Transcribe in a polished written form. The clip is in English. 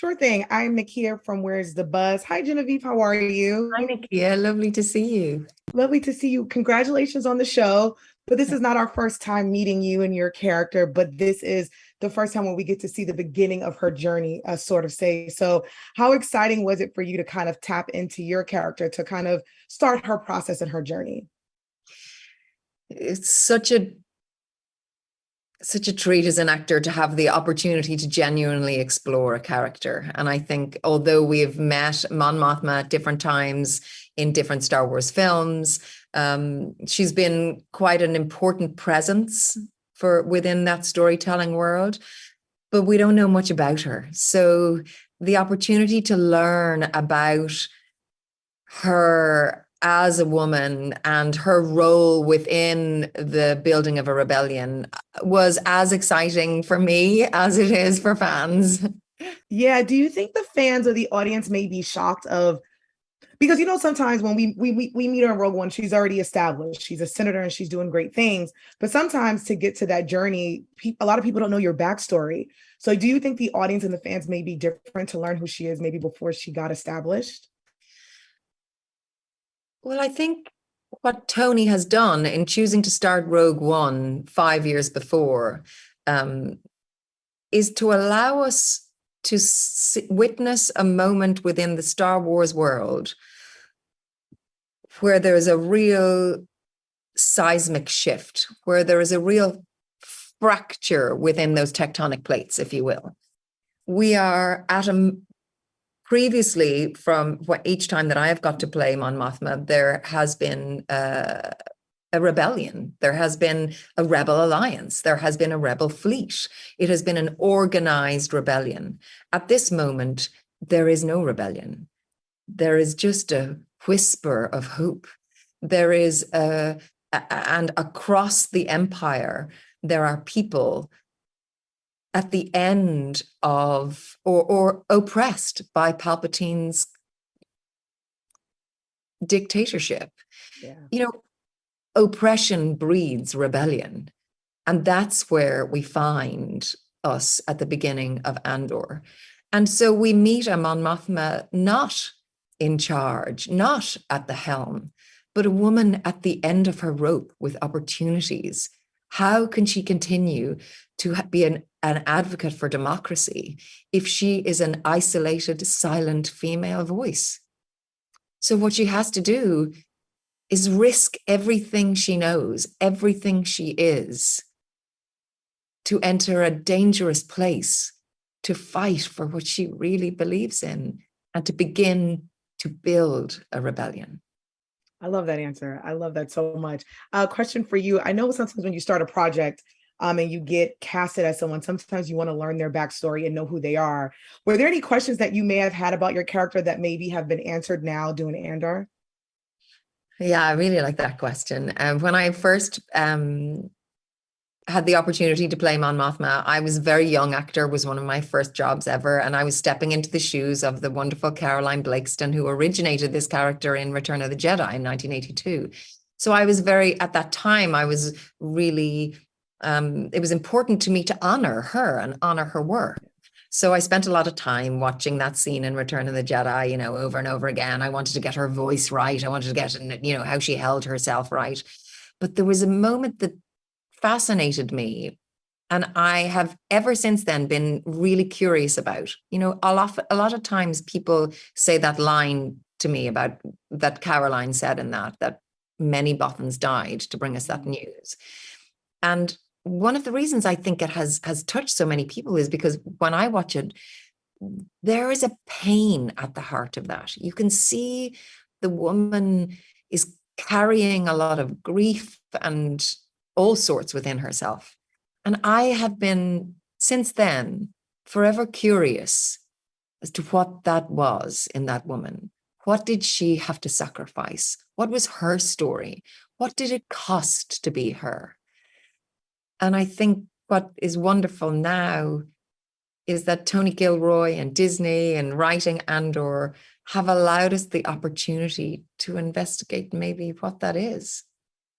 Sure thing. I'm Nakia from Where's the Buzz. Hi, Genevieve. How are Hi, you? Nakia. Lovely to see you. Lovely to see you. Congratulations on the show. But this is not our first time meeting you and your character, but this is the first time when we get to see the beginning of her journey, sort of say. So, how exciting was it for you to kind of tap into your character to kind of start her process and her journey? It's such a treat as an actor to have the opportunity to genuinely explore a character. And I think although we've met Mon Mothma at different times in different Star Wars films, she's been quite an important presence for within that storytelling world, but we don't know much about her. So the opportunity to learn about her as a woman and her role within the building of a rebellion was as exciting for me as it is for fans. Yeah, do you think the fans or the audience may be shocked of because sometimes when we meet her in Rogue One, she's already established. She's a senator and she's doing great things. But sometimes to get to that journey, a lot of people don't know your backstory. So do you think the audience and the fans may be different to learn who she is maybe before she got established? Well, I think what Tony has done in choosing to start Rogue One 5 years before um, is to allow us to witness a moment within the Star Wars world where there's a real seismic shift, where there is a real fracture within those tectonic plates, if you will. We are at a previously from what each time that I have got to play Mon Mothma, there has been a rebellion. There has been a rebel alliance. There has been a rebel fleet. It has been an organized rebellion. At this moment, there is no rebellion. There is just a whisper of hope. There is and across the empire, there are people at the end of or oppressed by Palpatine's dictatorship. Yeah. You know, oppression breeds rebellion. And that's where we find us at the beginning of Andor. And so we meet a Mon Mothma not in charge, not at the helm, but a woman at the end of her rope with opportunities. How can she continue to be an advocate for democracy if she is an isolated, silent female voice? So what she has to do is risk everything she knows, everything she is, to enter a dangerous place, to fight for what she really believes in, and to begin to build a rebellion. I love that answer. I love that so much. Question for you. I know sometimes when you start a project, and you get casted as someone, sometimes you want to learn their backstory and know who they are. Were there any questions that you may have had about your character that maybe have been answered now doing Andor? Yeah, I really like that question. When I first had the opportunity to play Mon Mothma, I was a very young actor, was one of my first jobs ever, and I was stepping into the shoes of the wonderful Caroline Blakeston, who originated this character in Return of the Jedi in 1982. So I was at that time, I was really, it was important to me to honor her and honor her work. So I spent a lot of time watching that scene in Return of the Jedi, over and over again. I wanted to get her voice right. I wanted to get, how she held herself right. But there was a moment that fascinated me. And I have ever since then been really curious about, a lot of times people say that line to me about that Caroline said in that many Bothans died to bring us that news. And one of the reasons I think it has touched so many people is because when I watch it, there is a pain at the heart of that. You can see the woman is carrying a lot of grief and all sorts within herself. And I have been, since then, forever curious as to what that was in that woman. What did she have to sacrifice? What was her story? What did it cost to be her? And I think what is wonderful now is that Tony Gilroy and Disney and writing Andor have allowed us the opportunity to investigate maybe what that is.